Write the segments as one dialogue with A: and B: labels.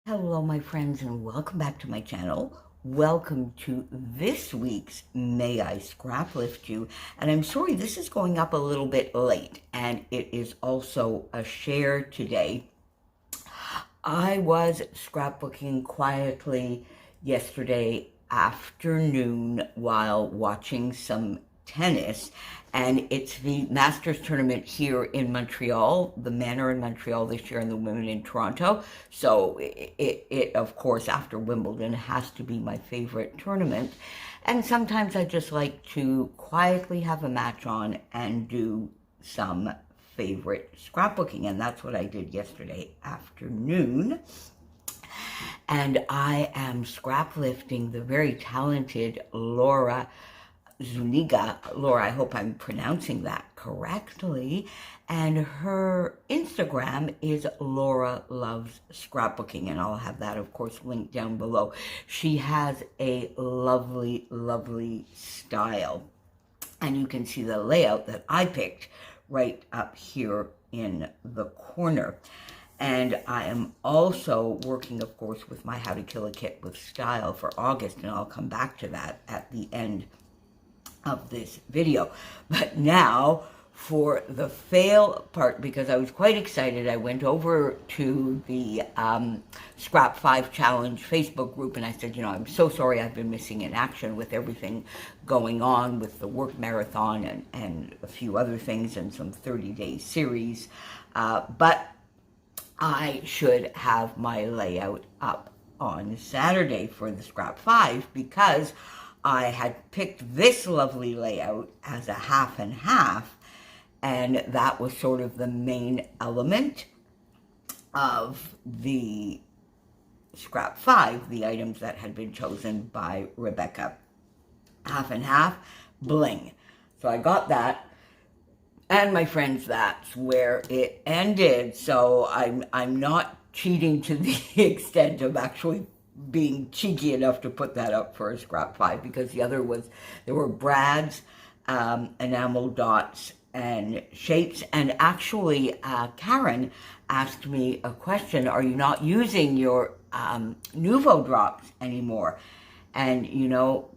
A: Hello, my friends, and welcome back to my channel. Welcome to this week's May I Scrap Lift You. And I'm sorry, this is going up a little bit late, and it is also a share today. I was scrapbooking quietly yesterday afternoon while watching some tennis, and it's the Masters tournament here in Montreal. The men are in Montreal this year and the women in Toronto. So it of course, after Wimbledon, has to be my favorite tournament. And sometimes I just like to quietly have a match on and do some favorite scrapbooking, and that's what I did yesterday afternoon. And I am scrap lifting the very talented Laura Zuniga. Laura, I hope I'm pronouncing that correctly. And her Instagram is Laura Loves Scrapbooking, and I'll have that, of course, linked down below. She has a lovely, lovely style. And you can see the layout that I picked right up here in the corner. And I am also working, of course, with my How to Kill a Kit with Style for August, and I'll come back to that at the end of this video. But now for the fail part, because I was quite excited, I went over to the Scrap 5 Challenge Facebook group and I said, I'm so sorry I've been missing in action with everything going on with the work marathon and a few other things and some 30-day series. But I should have my layout up on Saturday for the Scrap 5 because I had picked this lovely layout as a half and half, and that was sort of the main element of the Scrap 5, the items that had been chosen by Rebecca. Half and half, bling. So I got that, and my friends, that's where it ended. So I'm not cheating to the extent of actually being cheeky enough to put that up for a Scrap 5, because the other was, there were brads, enamel dots, and shapes. And actually, Karen asked me a question, are you not using your Nouveau drops anymore? And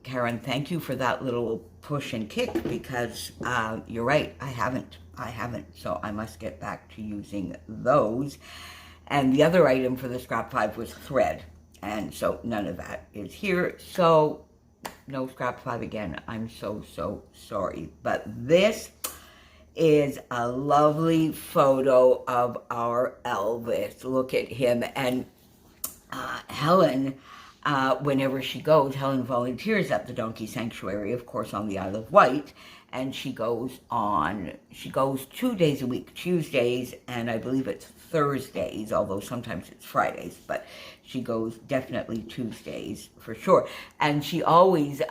A: Karen, thank you for that little push and kick, because you're right, I haven't. So I must get back to using those. And the other item for the Scrap 5 was thread. And so none of that is here. So no Scrap 5 again. I'm so sorry. But this is a lovely photo of our Elvis. Look at him. And Helen, whenever she goes, Helen volunteers at the Donkey Sanctuary, of course, on the Isle of Wight. And she goes 2 days a week, Tuesdays, and I believe it's Thursdays, although sometimes it's Fridays, but she goes definitely Tuesdays for sure. And she always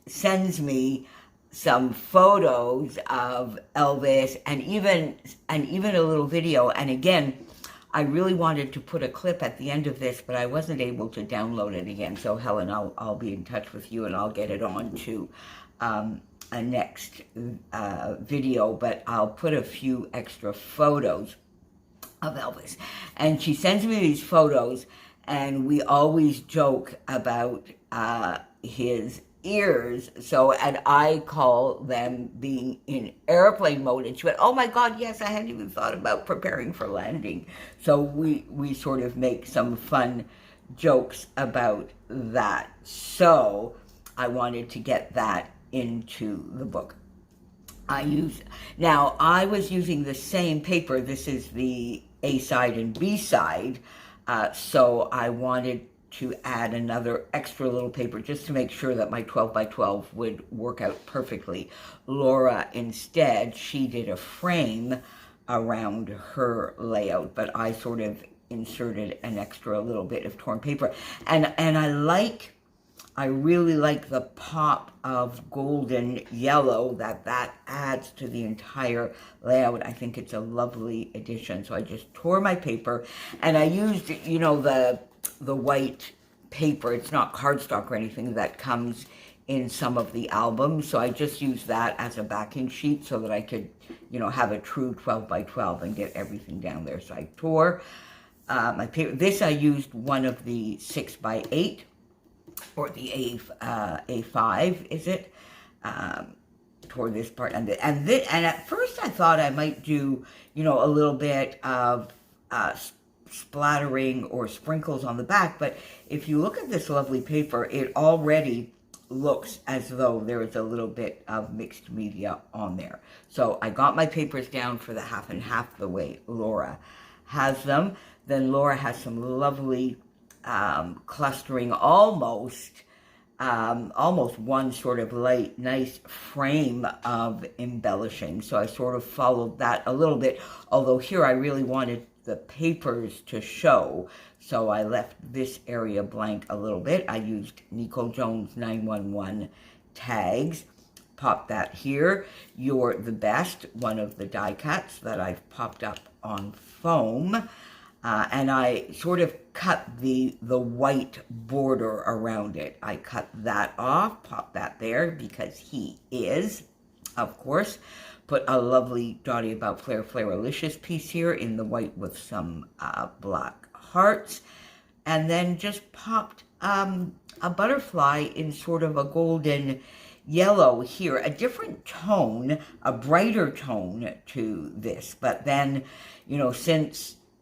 A: sends me some photos of Elvis and even a little video. And again, I really wanted to put a clip at the end of this, but I wasn't able to download it again. So Helen, I'll be in touch with you and I'll get it on to a next video, but I'll put a few extra photos of Elvis. And she sends me these photos, and we always joke about his ears. So, and I call them being in airplane mode. And she went, oh my God, yes, I hadn't even thought about preparing for landing. So we sort of make some fun jokes about that. So I wanted to get that into the book. Now I was using the same paper. This is the A side and B side. So I wanted to add another extra little paper just to make sure that my 12 by 12 would work out perfectly. Laura, instead, she did a frame around her layout, but I sort of inserted an extra little bit of torn paper. And I really like the pop of golden yellow that adds to the entire layout. I think it's a lovely addition. So I just tore my paper, and I used, the white paper. It's not cardstock or anything that comes in some of the albums. So I just used that as a backing sheet so that I could, have a true 12 by 12 and get everything down there. So I tore my paper. This I used one of the 6x8 or the A5, is it? Toward this part, and at first I thought I might do, you know, a little bit of splattering or sprinkles on the back, but if you look at this lovely paper, it already looks as though there is a little bit of mixed media on there. So I got my papers down for the half and half the way Laura has them. Then Laura has some lovely clustering, almost one sort of light, nice frame of embellishing. So I sort of followed that a little bit, although here I really wanted the papers to show, so I left this area blank a little bit. I used Nico Jones 911 tags, popped that here. You're the Best, one of the die cuts that I've popped up on foam. And I sort of cut the white border around it. I cut that off, pop that there, because he is, of course. Put a lovely Dottie About Flair Flairalicious piece here in the white with some black hearts. And then just popped a butterfly in sort of a golden yellow here. A different tone, a brighter tone to this. But then, you know,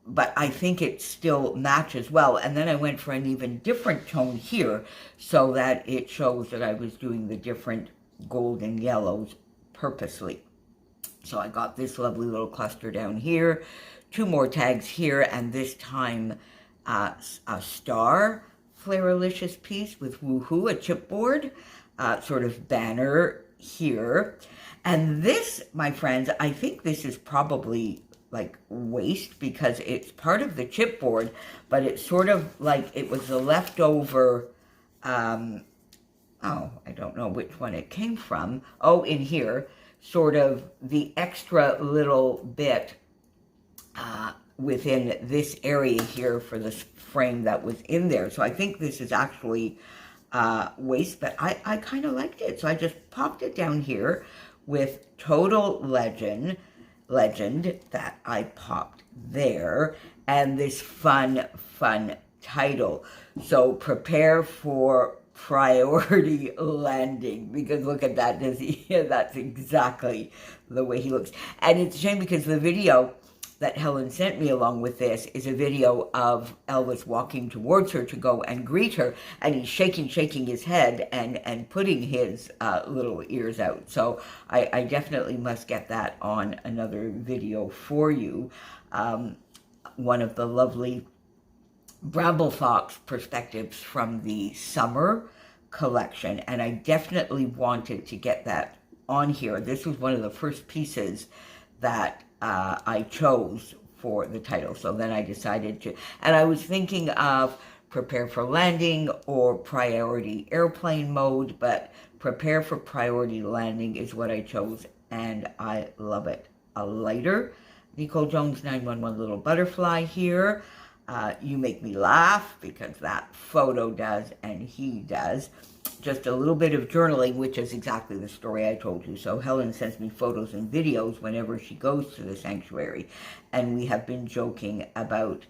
A: but I think it still matches well. And then I went for an even different tone here so that it shows that I was doing the different golden yellows purposely. So I got this lovely little cluster down here, 2 more tags here, and this time a star Flairalicious piece with Woohoo, a chipboard, sort of banner here. And this, my friends, I think this is probably like waste because it's part of the chipboard, but it's sort of like it was the leftover, oh, I don't know which one it came from. Oh, in here, sort of the extra little bit within this area here for this frame that was in there. So I think this is actually waste, but I kind of liked it. So I just popped it down here with Total Legend that I popped there, and this fun title. So prepare for priority landing, because look at that, does he? Yeah, that's exactly the way he looks. And it's a shame because the video that Helen sent me along with this is a video of Elvis walking towards her to go and greet her, and he's shaking his head and putting his little ears out. So I definitely must get that on another video for you. One of the lovely Bramble Fox perspectives from the summer collection, and I definitely wanted to get that on here. This was one of the first pieces that I chose for the title. So then I decided to, and I was thinking of Prepare for Landing or Priority Airplane Mode, but Prepare for Priority Landing is what I chose, and I love it. A lighter Nico Jones 911 little butterfly here. You make me laugh, because that photo does and he does. Just a little bit of journaling, which is exactly the story I told you. So Helen sends me photos and videos whenever she goes to the sanctuary, and we have been joking about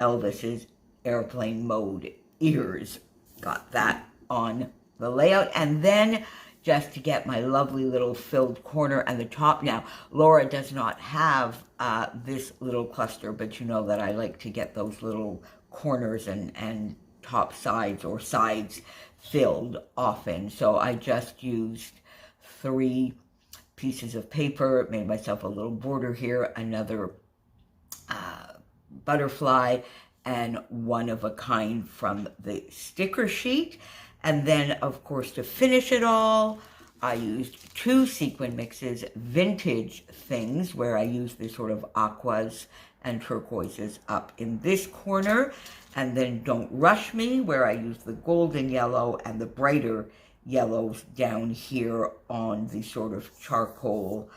A: Elvis's airplane mode ears. Got that on the layout. And then just to get my lovely little filled corner and the top. Now, Laura does not have this little cluster, but you know that I like to get those little corners and top sides or sides filled often. So I just used 3 pieces of paper, made myself a little border here, another butterfly, and one of a kind from the sticker sheet. And then, of course, to finish it all, I used 2 sequin mixes, vintage things, where I used this sort of aquas and turquoises up in this corner. And then Don't Rush Me, where I used the golden yellow and the brighter yellows down here on the sort of charcoal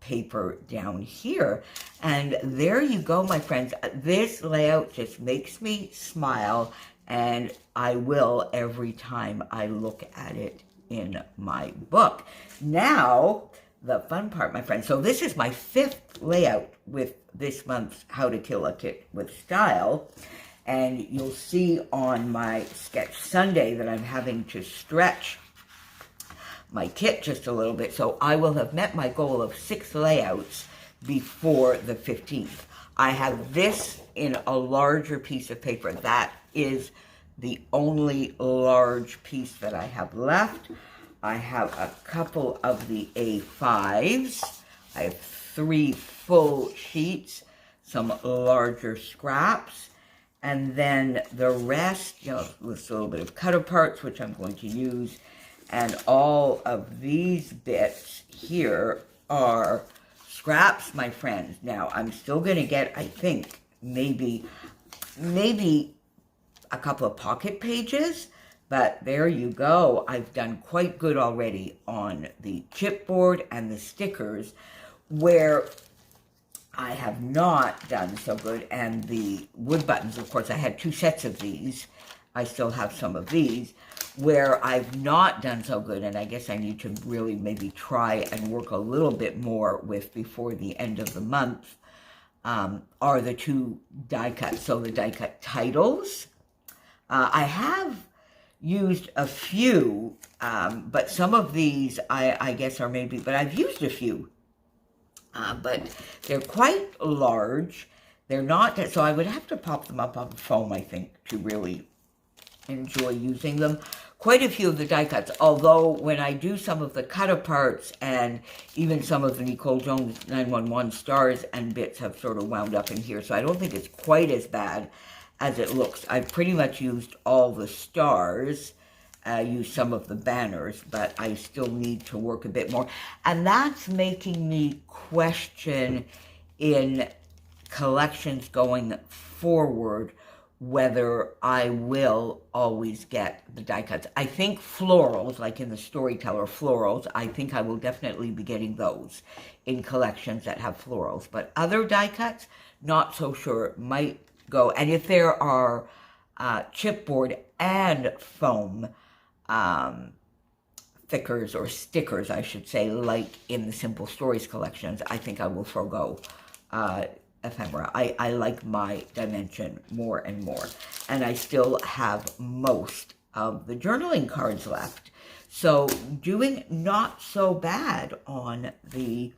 A: paper down here. And there you go, my friends. This layout just makes me smile, and I will every time I look at it in my book. Now, the fun part, my friends. So this is my 5th layout with this month's How to Kill a Kit with Style. And you'll see on my Sketch Sunday that I'm having to stretch my kit just a little bit. So I will have met my goal of 6 layouts before the 15th. I have this in a larger piece of paper. That is the only large piece that I have left. I have a couple of the A5s. I have 3 full sheets, some larger scraps, and then the rest, with a little bit of cut aparts, which I'm going to use. And all of these bits here are scraps, my friends. Now, I'm still going to get, I think, maybe a couple of pocket pages, but there you go. I've done quite good already on the chipboard and the stickers, where I have not done so good. And the wood buttons, of course, I had 2 sets of these. I still have some of these. Where I've not done so good, and I guess I need to really maybe try and work a little bit more with before the end of the month, are the 2 die cuts. So the die cut titles. I have used a few, but some of these I guess are maybe, but I've used a few. But they're quite large. They're not, so I would have to pop them up on foam, I think, to really enjoy using them. Quite a few of the die cuts, although when I do some of the cut aparts and even some of the Nicole Jones 911 stars and bits have sort of wound up in here, so I don't think it's quite as bad as it looks. I've pretty much used all the stars, used some of the banners, but I still need to work a bit more. And that's making me question in collections going forward whether I will always get the die cuts. I think florals, like in the Storyteller florals, I think I will definitely be getting those in collections that have florals. But other die cuts, not so sure. Might go. And if there are chipboard and foam thickers or stickers, I should say, like in the Simple Stories collections, I think I will forgo ephemera. I like my dimension more and more. And I still have most of the journaling cards left. So doing not so bad on the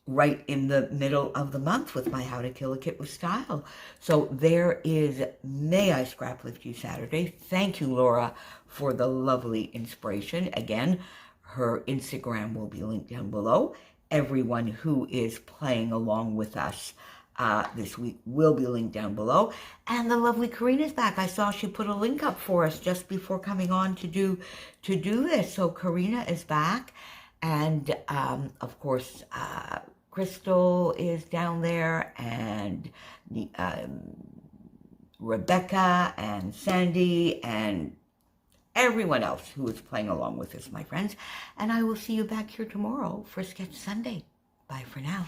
A: right in the middle of the month with my How to Kill a Kit with Style. So there is May I Scrap Lift You Saturday. Thank you, Laura, for the lovely inspiration. Again, her Instagram will be linked down below. Everyone who is playing along with us this week will be linked down below. And the lovely Karina's back. I saw she put a link up for us just before coming on to do this. So Karina is back. And of course, Crystal is down there, and Rebecca and Sandy and everyone else who is playing along with us, my friends. And I will see you back here tomorrow for Sketch Sunday. Bye for now.